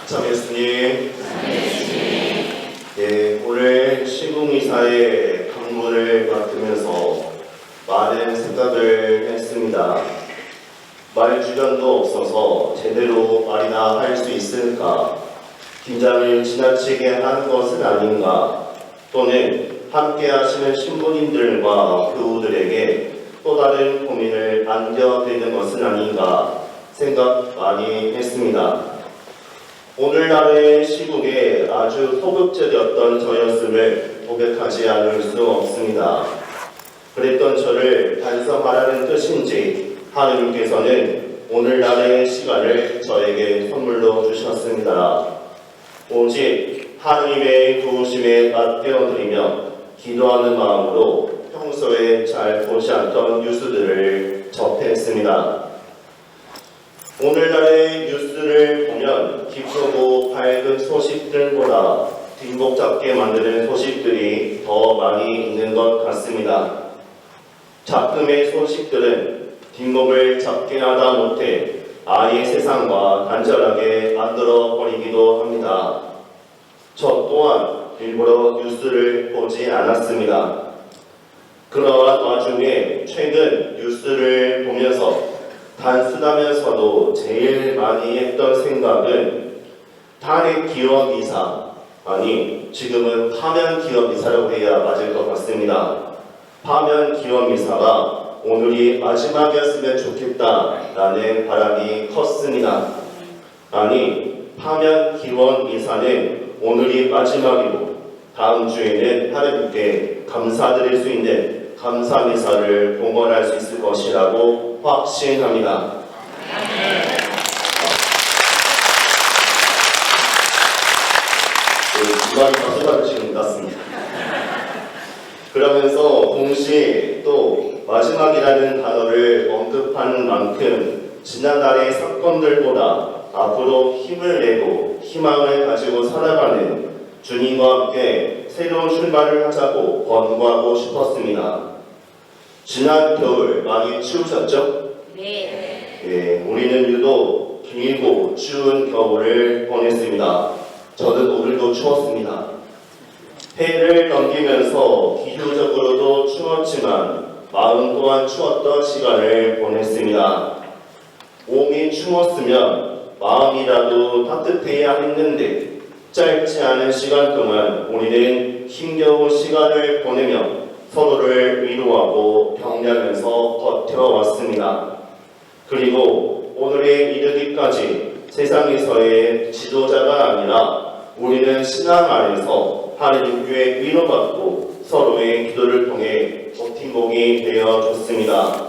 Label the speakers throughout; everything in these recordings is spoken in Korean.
Speaker 1: 참 예수님. 예, 오늘 시국이사의 방문을 맡으면서 많은 생각을 했습니다. 말 주변도 없어서 제대로 말이나 할 수 있을까? 긴장을 지나치게 하는 것은 아닌가? 또는 함께 하시는 신부님들과 교우들에게 또 다른 고민을 안겨드리는 것은 아닌가 생각 많이 했습니다. 오늘날의 시국에 아주 소극적이었던 저였음을 고백하지 않을 수 없습니다. 그랬던 저를 반성하라는 뜻인지 하느님께서는 오늘날의 시간을 저에게 선물로 주셨습니다. 오직 하느님의 도우심에 맞대어드리며 기도하는 마음으로 평소에 잘 보지 않던 뉴스들을 접했습니다. 오늘날의 뉴스를 보면 기쁘고 밝은 소식들보다 뒷목 잡게 만드는 소식들이 더 많이 있는 것 같습니다. 작금의 소식들은 뒷목을 잡게 하다 못해 아예 세상과 단절하게 만들어 버리기도 합니다. 저 또한 일부러 뉴스를 보지 않았습니다. 그러한 와중에 최근 뉴스를 보면서 단순하면서도 제일 많이 했던 생각은 탄핵 기업 이사, 아니 지금은 파면 기업 이사라고 해야 맞을 것 같습니다. 파면 기업 이사가 오늘이 마지막이었으면 좋겠다라는 바람이 컸습니다. 아니 파면 기원 이사는 오늘이 마지막이고 다음 주에는 하느님께 감사드릴 수 있는 감사 미사를 봉헌할 수 있을 것이라고 확신합니다. 주말이 마지막을 지금 났습니다. 그러면서 동시에 또 마지막이라는 단어를 언급하는 만큼 지난날의 사건들보다 앞으로 힘을 내고 희망을 가지고 살아가는 주님과 함께 새로운 출발을 하자고 권고하고 싶었습니다. 지난 겨울 많이 추우셨죠?
Speaker 2: 네.
Speaker 1: 예, 우리는 유독 길고 추운 겨울을 보냈습니다. 저는 오늘도 추웠습니다. 해를 넘기면서 기후적으로도 추웠지만 마음 또한 추웠던 시간을 보냈습니다. 몸이 추웠으면 마음이라도 따뜻해야 했는데 짧지 않은 시간 동안 우리는 힘겨운 시간을 보내며 서로를 위로하고 격려하면서 버텨왔습니다. 그리고 오늘에 이르기까지 세상에서의 지도자가 아니라 우리는 신앙 안에서 하느님께 위로받고 서로의 기도를 통해 버팀목이 되어줬습니다.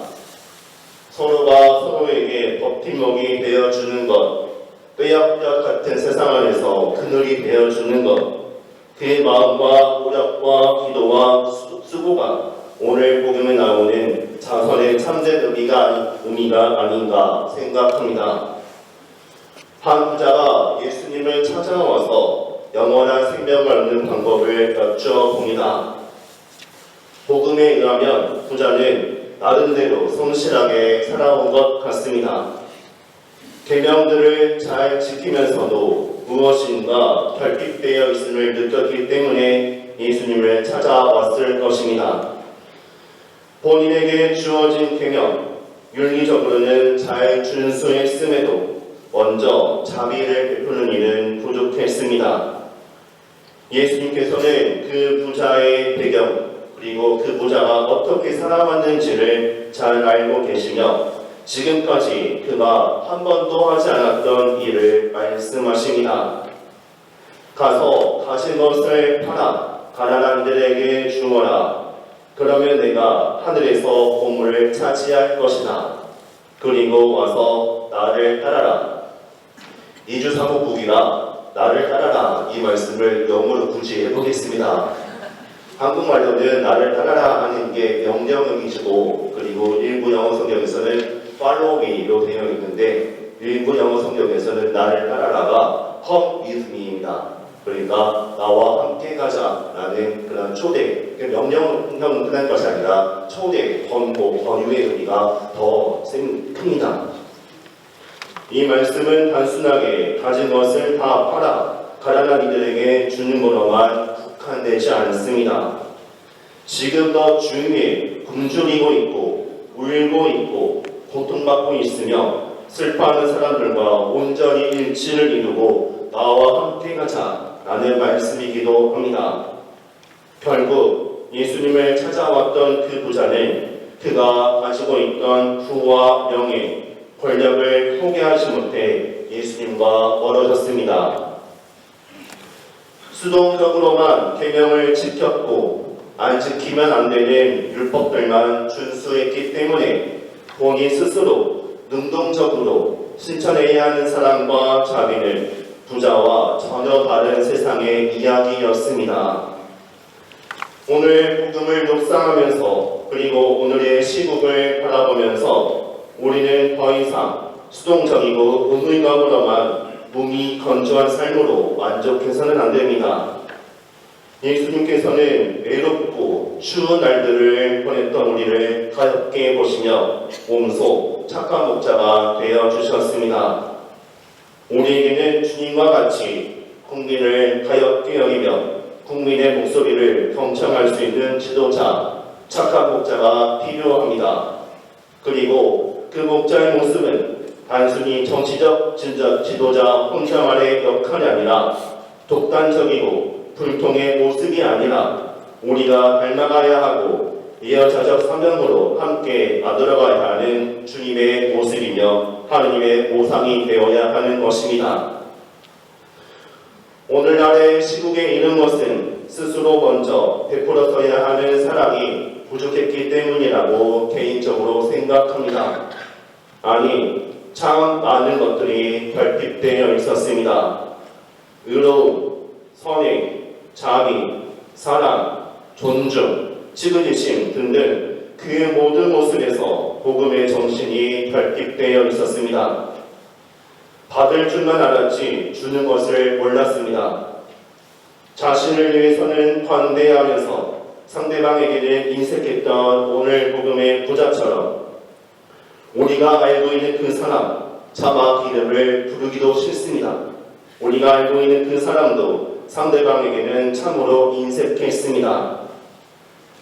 Speaker 1: 서로가 서로에게 버팀목이 되어주는 것, 뼈약뼈약 같은 세상 안에서 그늘이 되어주는 것, 그의 마음과 노력과 기도와 수고가 오늘 복음에 나오는 자선의 참된 의미가 아닌가 생각합니다. 한 부자가 예수님을 찾아와서 영원한 생명을 얻는 방법을 여쭤봅니다. 복음에 의하면 부자는 나름대로 성실하게 살아온 것 같습니다. 계명들을 잘 지키면서도 무엇인가 결핍되어 있음을 느꼈기 때문에 예수님을 찾아왔을 것입니다. 본인에게 주어진 계명, 윤리적으로는 잘 준수했음에도 먼저 자비를 베푸는 일은 부족했습니다. 예수님께서는 그 부자의 배경, 그리고 그 부자가 어떻게 살아왔는지를 잘 알고 계시며 지금까지 그가 한 번도 하지 않았던 일을 말씀하십니다. 가서 가진 것을 팔아 가난한들에게 주어라. 그러면 내가 하늘에서 보물을 차지할 것이다. 그리고 와서 나를 따라라. 이주사모국이라 나를 따라라. 이 말씀을 영어로 굳이 해보겠습니다. 한국말로는 나를 따라라 하는 게 명령형이시고, 그리고 일부 영어 성경에서는 follow me로 되어 있는데 일부 영어 성경에서는 나를 따라라가 come with me입니다. 그러니까 나와 함께 가자라는 그런 초대, 명령형은 끝난 것이 아니라 초대, 권고, 권유의 의미가 더 큽니다. 이 말씀은 단순하게 가진 것을 다 팔아 가난한 이들에게 주는 것으로만 국한되지 않습니다. 지금도 주위에 굶주리고 있고 울고 있고 고통받고 있으며 슬퍼하는 사람들과 온전히 일치를 이루고 나와 함께 가자라는 말씀이기도 합니다. 결국 예수님을 찾아왔던 그 부자는 그가 가지고 있던 부와 명예, 권력을 포기하지 못해 예수님과 멀어졌습니다. 수동적으로만 계명을 지켰고 안 지키면 안 되는 율법들만 준수했기 때문에 본인 스스로 능동적으로 실천해야 하는 사랑과 자비는 부자와 전혀 다른 세상의 이야기였습니다. 오늘 복음을 묵상하면서 그리고 오늘의 시국을 바라보면서 우리는 더 이상 수동적이고 의무감으로만 몸이 건조한 삶으로 만족해서는 안 됩니다. 예수님께서는 외롭고 추운 날들을 보냈던 우리를 가볍게 보시며 몸소 착한 목자가 되어주셨습니다. 우리에게는 주님과 같이 국민을 가볍게 여기며 국민의 목소리를 경청할 수 있는 지도자, 착한 목자가 필요합니다. 그리고 그 목자의 모습은 단순히 정치적 지도자 혼자만의 역할이 아니라 독단적이고 불통의 모습이 아니라 우리가 닮아가야 하고 예언자적 사명으로 함께 만들어가야 하는 주님의 모습이며 하느님의 모상이 되어야 하는 것입니다. 오늘날의 시국에 이른 것은 스스로 먼저 베풀어서야 하는 사랑이 부족했기 때문이라고 개인적으로 생각합니다. 아니, 참 많은 것들이 결핍되어 있었습니다. 의로움, 선행, 자비, 사랑, 존중, 지그지심 등등 그 모든 모습에서 복음의 정신이 결핍되어 있었습니다. 받을 줄만 알았지 주는 것을 몰랐습니다. 자신을 위해서는 관대하면서 상대방에게는 인색했던 오늘 복음의 부자처럼 우리가 알고 있는 그 사람 차마 이름을 부르기도 싫습니다. 우리가 알고 있는 그 사람도 상대방에게는 참으로 인색했습니다.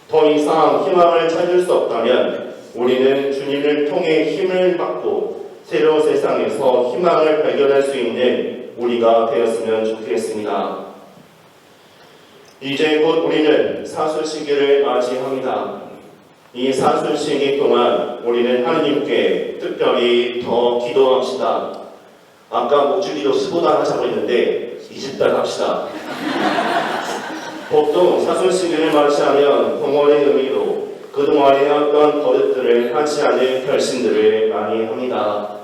Speaker 1: 더 이상 희망을 찾을 수 없다면 우리는 주님을 통해 힘을 받고 새로운 세상에서 희망을 발견할 수 있는 우리가 되었으면 좋겠습니다. 이제 곧 우리는 사순 시기를 맞이합니다. 이 사순 시기 동안 우리는 하느님께 특별히 더 기도합시다. 아까 목주기도 15단 하자고 했는데 20단 합시다. 보통 사순 시기를 맞이하면 봉헌의 의미로 그동안 해왔던 버릇들을 하지 않을 결심들을 많이 합니다.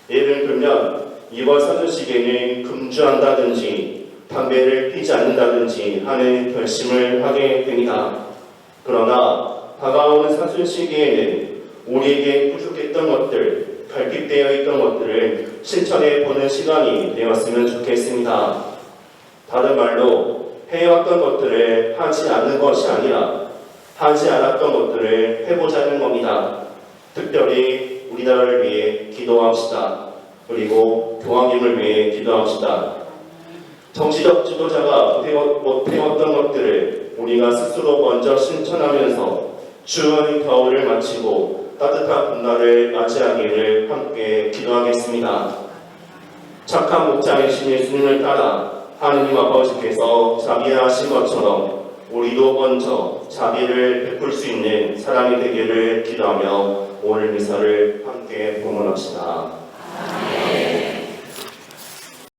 Speaker 1: 예를 들면 이번 사순 시기에는 금주한다든지 담배를 피지 않는다든지 하는 결심을 하게 됩니다. 그러나 다가오는 사순 시기에는 우리에게 부족했던 것들, 결핍되어 있던 것들을 실천해 보는 시간이 되었으면 좋겠습니다. 다른 말로 해왔던 것들을 하지 않는 것이 아니라 하지 않았던 것들을 해보자는 겁니다. 특별히 우리나라를 위해 기도합시다. 그리고 교황님을 위해 기도합시다. 정치적 지도자가 못해왔던 것들을 우리가 스스로 먼저 실천하면서 추운 겨울을 마치고 따뜻한 봄날을 맞이하기를 함께 기도하겠습니다. 착한 목자이신 예수님을 따라 하느님 아버지께서 자비하신 것처럼 우리도 먼저 자비를 베풀 수 있는 사람이 되기를 기도하며 오늘 미사를 함께 봉헌합시다.